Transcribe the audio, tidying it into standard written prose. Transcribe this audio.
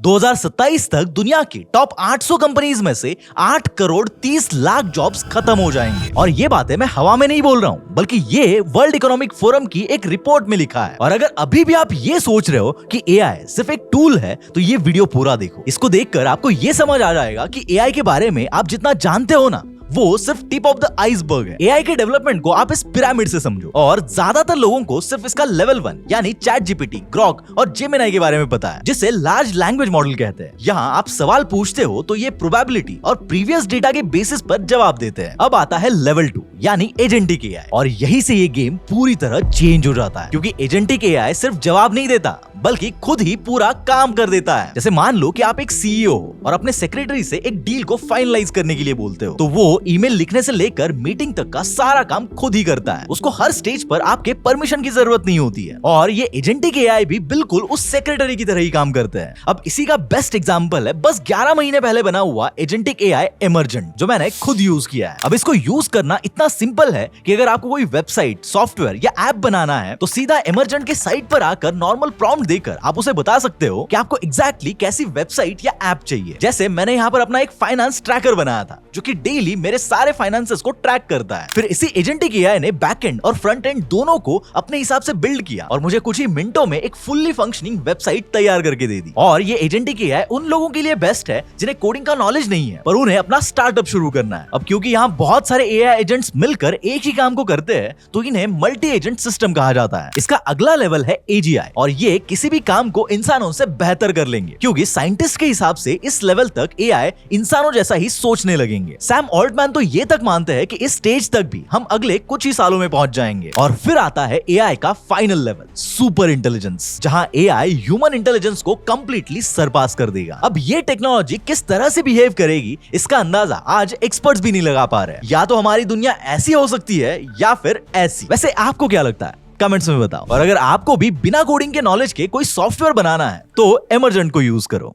2027 तक दुनिया की टॉप 800 कंपनीज में से 8 करोड़ 30 लाख जॉब्स खत्म हो जाएंगे। और ये बातें मैं हवा में नहीं बोल रहा हूँ, बल्कि ये वर्ल्ड इकोनॉमिक फोरम की एक रिपोर्ट में लिखा है। और अगर अभी भी आप ये सोच रहे हो कि एआई सिर्फ एक टूल है, तो ये वीडियो पूरा देखो। इसको देखकर आपको ये समझ आ जाएगा कि एआई के बारे में आप जितना जानते हो ना, वो सिर्फ टिप ऑफ द आइसबर्ग है। एआई के डेवलपमेंट को आप इस पिरामिड से समझो, और ज्यादातर लोगों को सिर्फ इसका लेवल 1 यानी चैट जीपीटी, ग्रॉक और जेमिनाई के बारे में पता है, जिसे लार्ज लैंग्वेज मॉडल कहते हैं। यहाँ आप सवाल पूछते हो तो ये प्रोबेबिलिटी और प्रीवियस डेटा के बेसिस पर जवाब देते हैं। अब आता है लेवल 2 यानी एजेंटिक एआई, और यही से ये गेम पूरी तरह चेंज हो जाता है, क्योंकि एजेंटिक एआई सिर्फ जवाब नहीं देता, बल्कि खुद ही पूरा काम कर देता है। जैसे मान लो कि आप एक सीईओ हो और अपने सेक्रेटरी से एक डील को फाइनलाइज करने के लिए बोलते हो, तो वो ईमेल लिखने से लेकर मीटिंग तक का सारा काम खुद ही करता है। उसको हर स्टेज पर आपके परमिशन की जरूरत नहीं होती है। और ये एजेंटिक एआई भी बिल्कुल उस सेक्रेटरी की तरह ही काम करते हैं। अब इसी का बेस्ट एग्जांपल है बस 11 महीने पहले बना हुआ एजेंटिक एआई एमर्जेंट, जो मैंने खुद यूज किया है। अब इसको यूज करना इतना सिंपल है कि अगर आपको कोई वेबसाइट, सॉफ्टवेयर या ऐप बनाना है, तो सीधा एमर्जेंट के साइट पर आकर नॉर्मल प्रॉम्प्ट देकर आप उसे बता सकते हो कि आपको एग्जैक्टली कैसी वेबसाइट या ऐप चाहिए। जैसे मैंने यहाँ पर अपना एक फाइनेंस ट्रैकर बनाया था, जो कि डेली मेरे सारे फाइनेंसेस को ट्रैक करता है। फिर इसी एजेंटिक एआई ने बैकएंड और फ्रंट एंड दोनों को अपने हिसाब से बिल्ड किया और मुझे कुछ ही मिनटों में एक फुल्ली फंक्शनिंग वेबसाइट तैयार करके दे दी। और ये एजेंटिक एआई उन लोगों के लिए बेस्ट है जिन्हें कोडिंग का नॉलेज नहीं है, पर उन्हें अपना स्टार्टअप शुरू करना है। अब क्योंकि यहाँ बहुत सारे एआई एजेंट्स मिलकर एक ही काम को करते हैं, तो इन्हें मल्टी एजेंट सिस्टम कहा जाता है। इसका अगला लेवल है एजीआई, और ये किसी भी काम को इंसानों से बेहतर कर लेंगे, क्योंकि साइंटिस्ट के हिसाब से इस लेवल तक एआई इंसानों जैसा ही सोचने लगेंगे। सैम ऑल्टमैन तो ये तक मानते हैं कि इस स्टेज तक भी हम अगले कुछ ही सालों में पहुंच जाएंगे। और फिर आता है एआई का फाइनल लेवल, सुपर इंटेलिजेंस, जहां एआई ह्यूमन इंटेलिजेंस को कंप्लीटली सरपास कर देगा। अब ये टेक्नोलॉजी किस तरह से बिहेव करेगी, इसका अंदाजा आज एक्सपर्ट्स भी नहीं लगा पा रहे। या तो हमारी दुनिया ऐसी हो सकती है या फिर ऐसी। वैसे आपको क्या लगता है? कमेंट्स में बताओ। और अगर आपको भी बिना कोडिंग के नॉलेज के कोई सॉफ्टवेयर बनाना है, तो एमर्जेंट को यूज करो।